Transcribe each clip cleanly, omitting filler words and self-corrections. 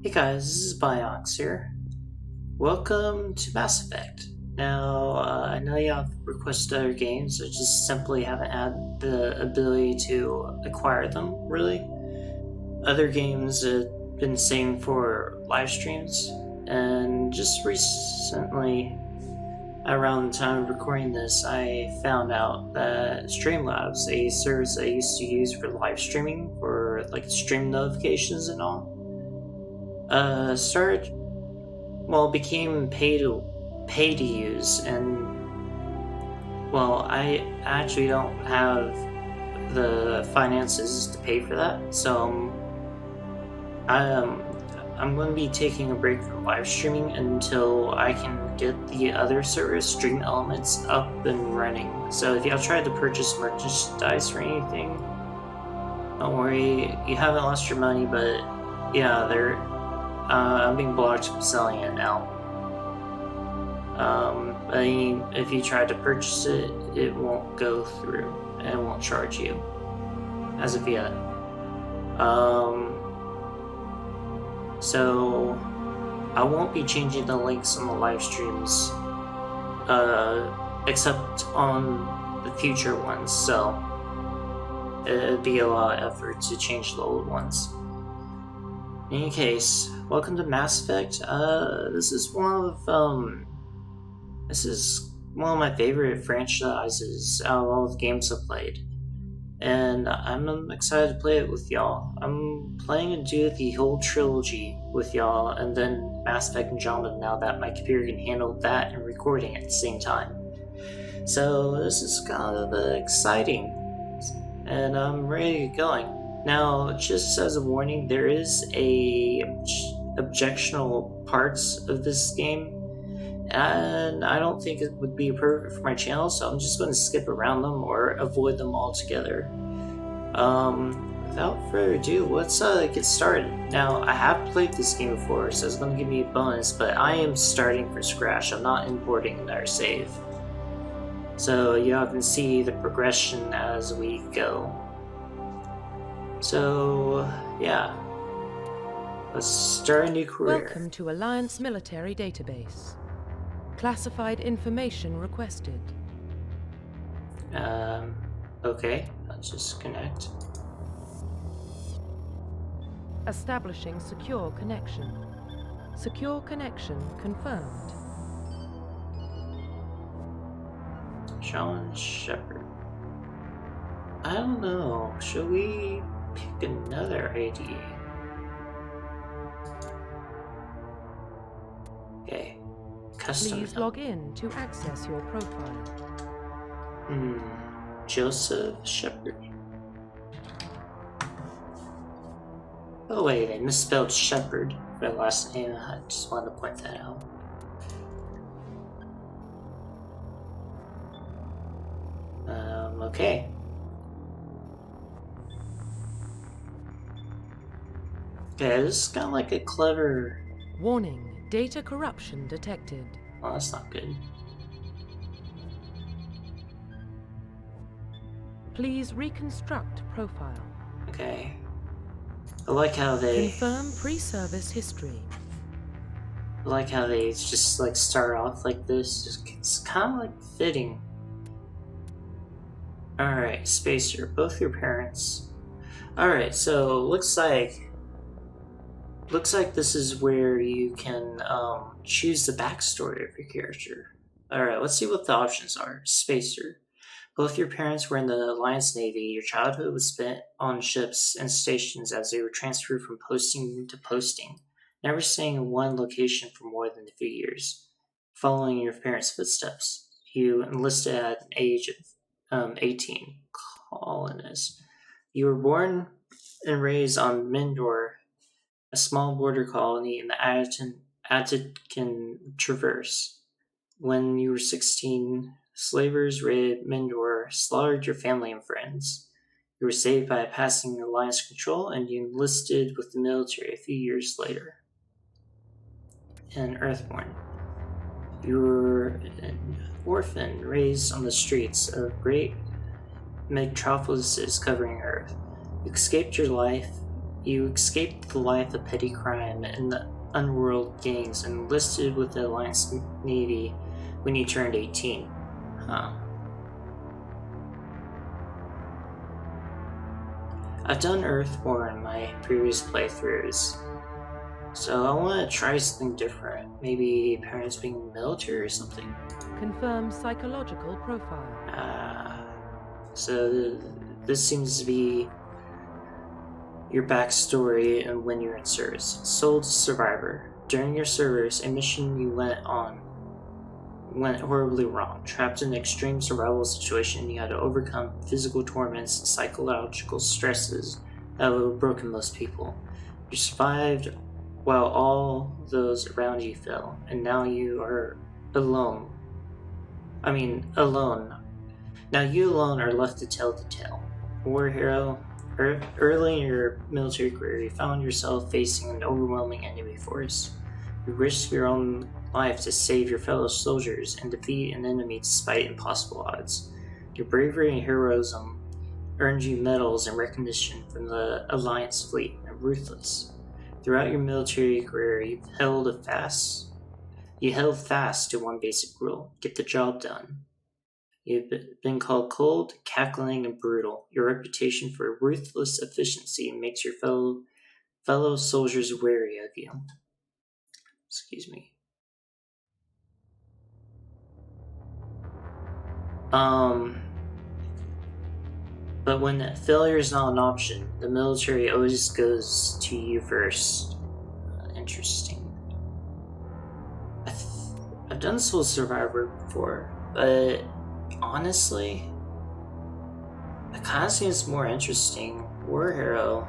Hey guys, this is Biox here. Welcome to Mass Effect. Now, I know you have requested other games, I just simply haven't had the ability to acquire them, really. Other games have been saving for live streams, and just recently, around the time of recording this, I found out that Streamlabs, a service I used to use for live streaming, for like stream notifications and all, started became pay to use, and I actually don't have the finances to pay for that, so I'm going to be taking a break from live streaming until I can get the other service, Stream Elements, up and running. So if y'all tried to purchase merchandise or anything, don't worry, you haven't lost your money, but yeah, I'm being blocked from selling it now. If you try to purchase it, it won't go through and it won't charge you as of yet. So I won't be changing the links on the live streams, except on the future ones. So it'd be a lot of effort to change the old ones. In any case, welcome to Mass Effect. This is one of my favorite franchises out of all the games I've played, and I'm excited to play it with y'all. I'm planning to do the whole trilogy with y'all, and then Mass Effect Andromeda, now that my computer can handle that and recording at the same time. So this is kind of exciting, and I'm ready to get going. Now, just as a warning, there is objectionable parts of this game, and I don't think it would be appropriate for my channel, so I'm just going to skip around them or avoid them altogether. Without further ado, let's get started. Now, I have played this game before, so it's going to give me a bonus, but I am starting from scratch. I'm not importing another save. So y'all can see the progression as we go. So, yeah. Let's start a new career. Welcome to Alliance Military Database. Classified information requested. Okay. Let's just connect. Establishing secure connection. Secure connection confirmed. Challenge Shepard. I don't know. Should we pick another ID? Okay. Custom. Please log in to access your profile. Joseph Shepard. Oh wait, I misspelled Shepard for the last name. I just wanted to point that out. Okay. Okay, this is kind of like a clever... Warning, data corruption detected. Well, that's not good. Please reconstruct profile. Okay. I like how they... Confirm pre-service history. I like how they just like start off like this. It's kind of like fitting. Alright, Spacer, both your parents. Alright, so looks like this is where you can choose the backstory of your character. Alright, let's see what the options are. Spacer. Both your parents were in the Alliance Navy. Your childhood was spent on ships and stations as they were transferred from posting to posting, never staying in one location for more than a few years. Following your parents' footsteps, you enlisted at an age of 18. Colonist. You were born and raised on Mindor, a small border colony in the Attican Traverse. When you were 16, slavers raided Mindor, slaughtered your family and friends. You were saved by passing Alliance control, and you enlisted with the military a few years later. And Earthborn. You were an orphan raised on the streets of great metropolises covering Earth. You escaped your life You escaped the life of petty crime and the underworld gangs and enlisted with the Alliance Navy when you turned 18. Huh. I've done Earthborn in my previous playthroughs, so I want to try something different. Maybe parents being in the military or something. Confirm psychological profile. So this seems to be your backstory and when you're in service. Soul survivor. During your service, a mission you went on went horribly wrong. Trapped in an extreme survival situation, you had to overcome physical torments and psychological stresses that would have broken most people. You survived while all those around you fell, and now you are alone. Alone. Now you alone are left to tell the tale. War hero. Early in your military career, you found yourself facing an overwhelming enemy force. You risked your own life to save your fellow soldiers and defeat an enemy despite impossible odds. Your bravery and heroism earned you medals and recognition from the Alliance fleet and Ruthless. Throughout your military career, you held fast to one basic rule: get the job done. You've been called cold, cackling, and brutal. Your reputation for ruthless efficiency makes your fellow soldiers wary of you. Excuse me. But when failure is not an option, the military always goes to you first. Interesting. I've done Soul Survivor before, but honestly, it kind of seems more interesting. War Hero.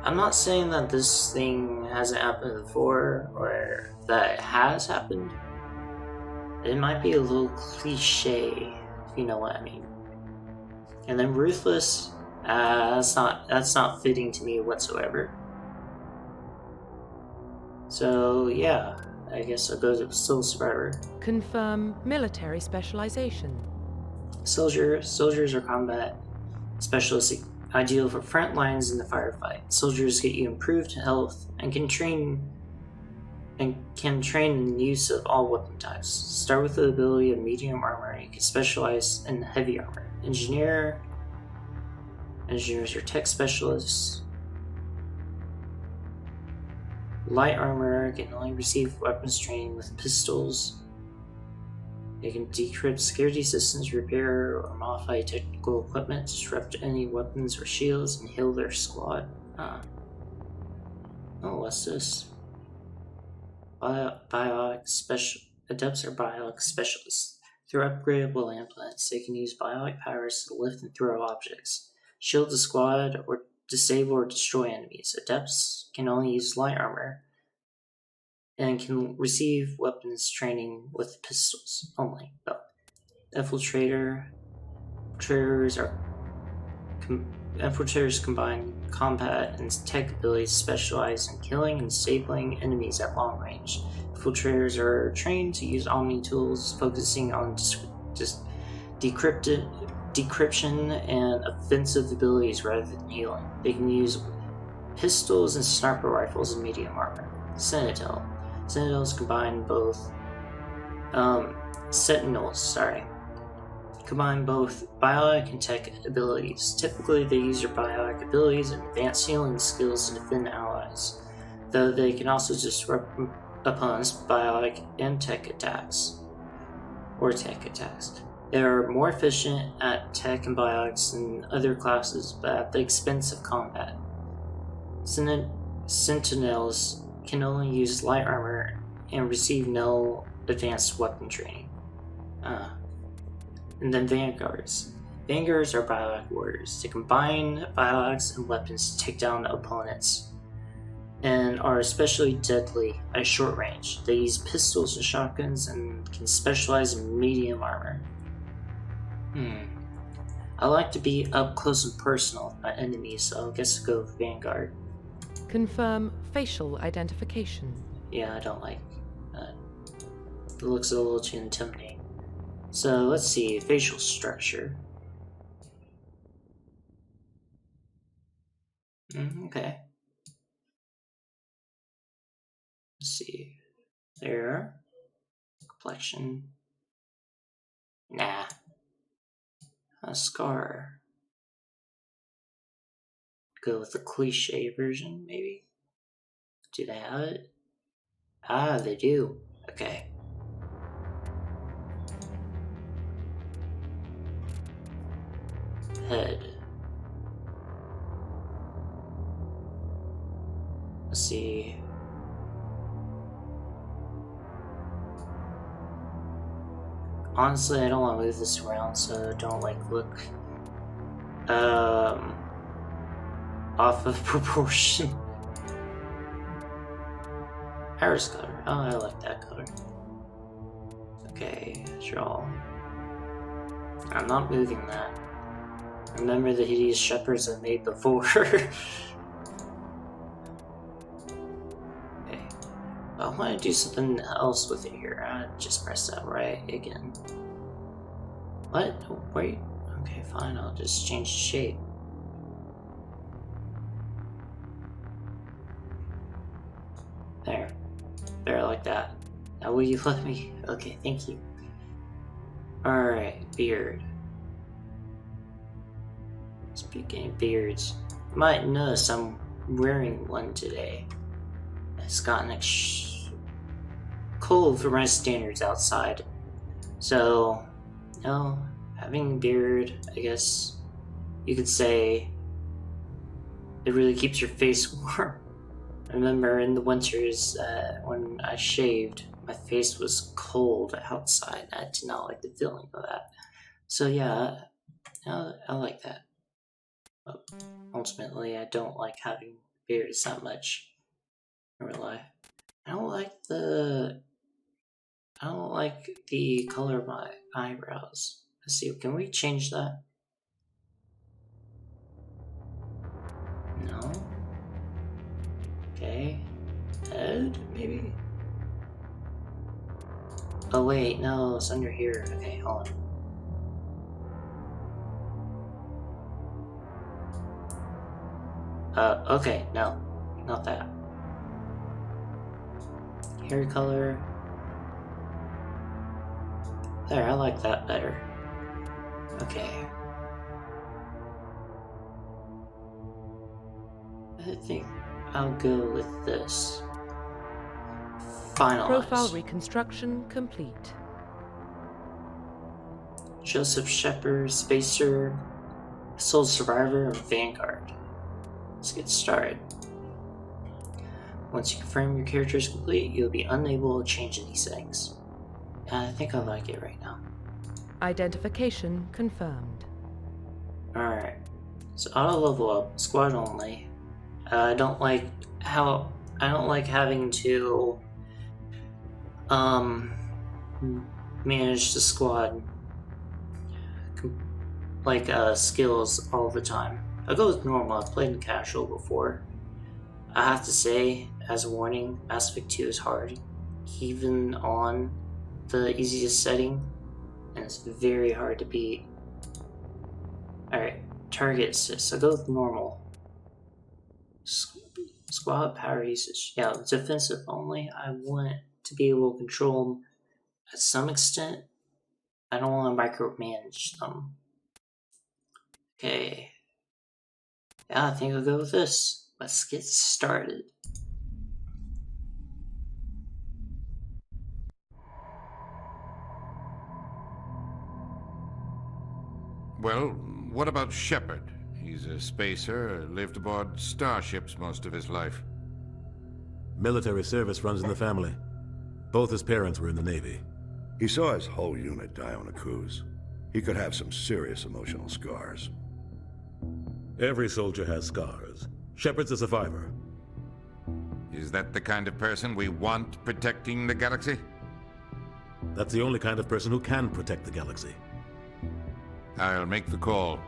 I'm not saying that this thing hasn't happened before or that it has happened. It might be a little cliche, if you know what I mean. And then Ruthless, that's not fitting to me whatsoever. So yeah, I guess I'll go to Soul Survivor. Confirm military specialization. Soldiers are combat specialists, ideal for front lines in the firefight. Soldiers get you improved health and can train in use of all weapon types. Start with the ability of medium armor, and you can specialize in heavy armor. Engineers are tech specialists. Light armor can only receive weapons training with pistols. They can decrypt security systems, repair or modify technical equipment, disrupt any weapons or shields, and heal their squad. Oh, what's this? Adepts are biotic specialists. Through upgradable implants, they can use biotic powers to lift and throw objects, shield the squad, or disable or destroy enemies. Adepts can only use light armor and can receive weapons training with pistols only. Infiltrators combine combat and tech abilities, specialize in killing and disabling enemies at long range. Infiltrators are trained to use Omni tools, focusing on decryption and offensive abilities rather than healing. They can use pistols and sniper rifles in medium armor. Sentinels combine both combine both biotic and tech abilities. Typically, they use their biotic abilities and advanced healing skills to defend allies, though they can also disrupt opponents' biotic and tech attacks. They are more efficient at tech and biotics than other classes, but at the expense of combat. Sentinels can only use light armor and receive no advanced weapon training. And then Vanguards. Vanguards are biotic warriors. They combine biotics and weapons to take down opponents and are especially deadly at short range. They use pistols and shotguns and can specialize in medium armor. I like to be up close and personal with my enemies, so I guess I'll go with Vanguard. Confirm facial identification. Yeah, I don't like that. It looks a little too intimidating. So let's see, facial structure. Okay. Let's see. There. Complexion. Nah. A scar. Go with the cliche version, maybe? Do they have it? Ah, they do. Okay. Head. Let's see. Honestly, I don't want to move this around, so don't look off of proportion. Iris color. Oh, I like that color. Okay, draw. I'm not moving that. Remember the hideous Shepards I made before. Okay. I want to do something else with it here. I just press that right again. What? Oh, wait. Okay, fine. I'll just change the shape. There. There, like that. Now will you let me? Okay, thank you. Alright, beard. Speaking of beards, you might notice I'm wearing one today. It's gotten cold for my standards outside. So, you know, having a beard, I guess you could say, it really keeps your face warm. I remember in the winters when I shaved, my face was cold outside. I did not like the feeling of that. So yeah, I like that. But ultimately, I don't like having beards that much in real life. I don't like the color of my eyebrows. Let's see, can we change that? No. Okay. Head, maybe? Oh wait, no, it's under here. Okay, hold on. Okay, no. Not that. Hair color. There, I like that better. Okay. I think I'll go with this. Finalize. Profile reconstruction complete. Joseph Shepard, Spacer, Sole Survivor, and Vanguard. Let's get started. Once you confirm your character is complete, you'll be unable to change any settings. I think I like it right now. Identification confirmed. Alright. So auto level up, squad only. I don't like having to manage the squad skills all the time. I'll go with normal. I've played in casual before. I have to say, as a warning, Mass Effect 2 is hard, even on the easiest setting, and it's very hard to beat. Alright, target assist. I'll go with normal. Squad power usage. Yeah, defensive only. I want to be able to control them at some extent. I don't want to micromanage them. Okay. Yeah, I think I'll go with this. Let's get started. Well, what about Shepard? He's a spacer, lived aboard starships most of his life. Military service runs in the family. Both his parents were in the Navy. He saw his whole unit die on a cruise. He could have some serious emotional scars. Every soldier has scars. Shepard's a survivor. Is that the kind of person we want protecting the galaxy? That's the only kind of person who can protect the galaxy. I'll make the call.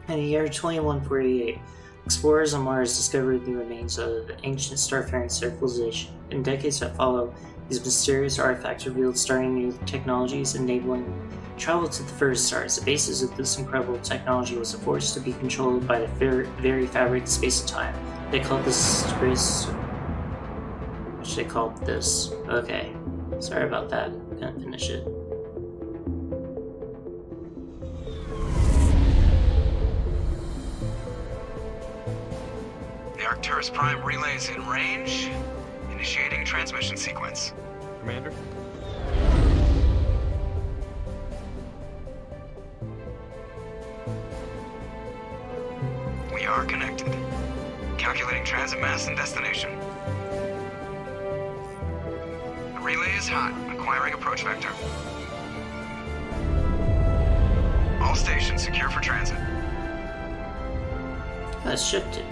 In the year 2148, explorers on Mars discovered the remains of ancient starfaring civilization. In decades that follow, These mysterious artifacts revealed starting new technologies, enabling travel to the furthest stars. The basis of this incredible technology was a force to be controlled by the very fabric of space and time. They called this which they called this. Okay. Sorry about that. Can't finish it. The Arcturus Prime relay is in range. Initiating transmission sequence. Commander? We are connected. Calculating transit mass and destination. The relay is hot. Acquiring approach vector. All stations secure for transit. Let's shift it.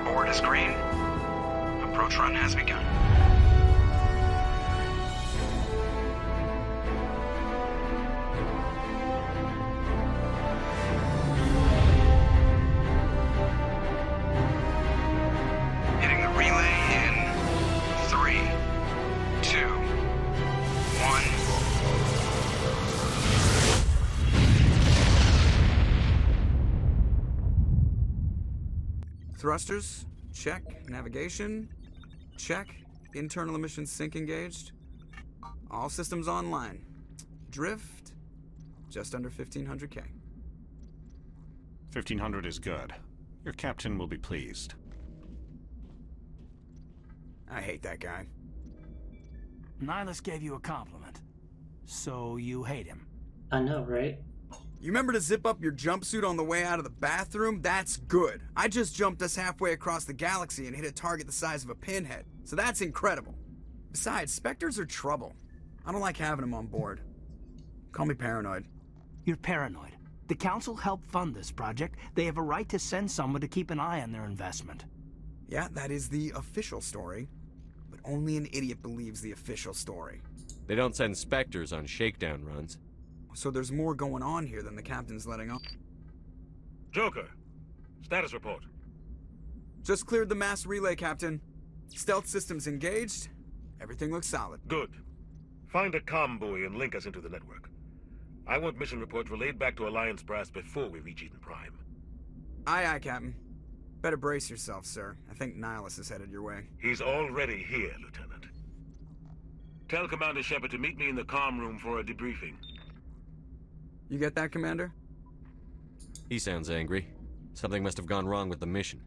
Board is green. Approach run has begun. Hitting the relay in 3, 2, 1. Thrusters, check. Navigation, check. Internal emissions sync engaged. All systems online. Drift, just under 1500K. 1500 is good. Your captain will be pleased. I hate that guy. Nihilus gave you a compliment. So you hate him. I know, right? You remember to zip up your jumpsuit on the way out of the bathroom? That's good. I just jumped us halfway across the galaxy and hit a target the size of a pinhead. So that's incredible. Besides, Spectres are trouble. I don't like having them on board. Call me paranoid. You're paranoid. The Council helped fund this project. They have a right to send someone to keep an eye on their investment. Yeah, that is the official story. But only an idiot believes the official story. They don't send Spectres on shakedown runs. So there's more going on here than the captain's letting on. Joker, status report. Just cleared the mass relay, Captain. Stealth systems engaged. Everything looks solid. Good. Find a comm buoy and link us into the network. I want mission reports relayed back to Alliance Brass before we reach Eden Prime. Aye, aye, Captain. Better brace yourself, sir. I think Nihilus is headed your way. He's already here, Lieutenant. Tell Commander Shepard to meet me in the comm room for a debriefing. You get that, Commander? He sounds angry. Something must have gone wrong with the mission.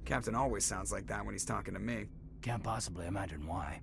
Captain always sounds like that when he's talking to me. Can't possibly imagine why.